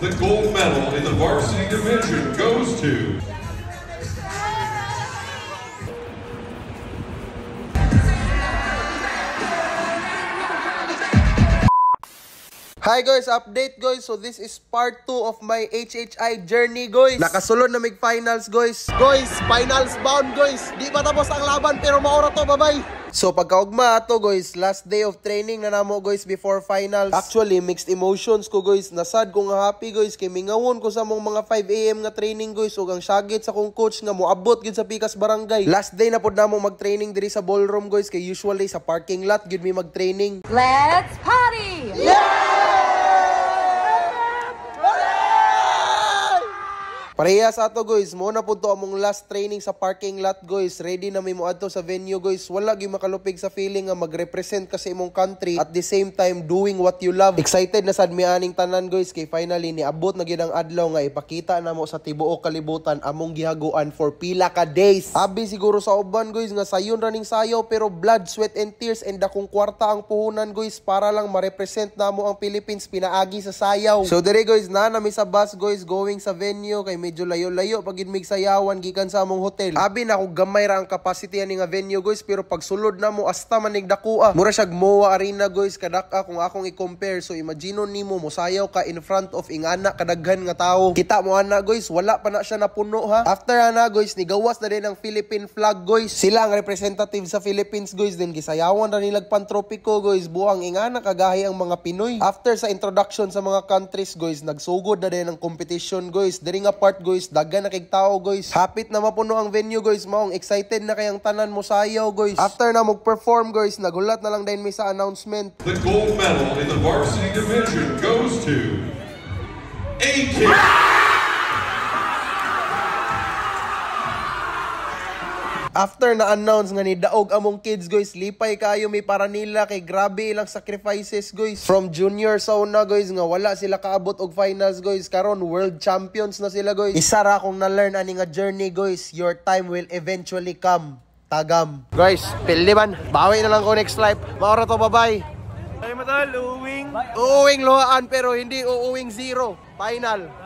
The gold medal in the varsity division goes to... Hi guys, update guys. So this is part 2 of my HHI journey guys. Nakasulod na mig finals guys. Guys, finals bound guys. Di pa tapos ang laban pero maura to, bye-bye. So pagkaugma ato guys, last day of training na namo guys before finals. Actually, mixed emotions ko guys. Nasad ko nga happy guys kay mingawon ko sa mong mga 5 AM nga training guys ug ang syagit sa kong coach nga moabot gid sa Pikas Barangay. Last day na pud namo mag-training diri sa ballroom guys kay usually sa parking lot gid mi mag-training. Let's party! Yeah! Parehas ato guys, mo na po to among last training sa parking lot guys. Ready na may moadto sa venue guys. Wala gyud makalupig sa feeling nga mag-represent ka sa imong country at the same time doing what you love. Excited na sad mi aning tanan guys kay finally niabot na gyud ang adlaw nga ipakita namo sa tibuok kalibutan among gihaguan for pila ka days. Abi siguro sa uban guys nga sayon raning sayaw pero blood, sweat and tears and dakong kwarta ang puhunan guys para lang ma-represent namo ang Philippines pinaagi sa sayaw. So dire guys na nami sa bus guys going sa venue kay medyo layo-layo pag mig sayawan gikan sa among hotel. Abi na ako gamay ra ang capacity ani nga venue guys pero pag sulod na mo asta manig dakua. Mura siya MOA Arena guys kadaka kung akong i-compare. So imagine nimo mosayaw ka in front of ingana kadaghan nga tawo. Kita mo ana guys wala pa na siya napuno ha. After ana guys nigawas na din ang Philippine flag guys. Sila ang representative sa Philippines guys then gisayawan ra nilag pantropiko guys buang ingana kagahi ang mga Pinoy. After sa introduction sa mga countries guys nagsugod na din ang competition guys. Diri nga part guys daghan na kay tao guys. Hapit na mapuno ang venue guys. Maong excited na kayang tanan mo sayaw guys. After na mag-perform guys, nagulat na lang din may sa announcement. The gold medal in the varsity division goes to... AK! After na-announce nga ni daog among kids guys, lipay kayo may para nila kay grabe ilang sacrifices guys. From junior sa una guys nga wala sila kaabot og finals guys. Karon world champions na sila guys. Isa ra kong na-learn ani nga journey guys. Your time will eventually come. Tagam. Guys, pildiban. Bawi na lang ko next life. Maora to, bye-bye. Ay matal, uuwing. Uuwing luhaan pero hindi uuwing zero. Final.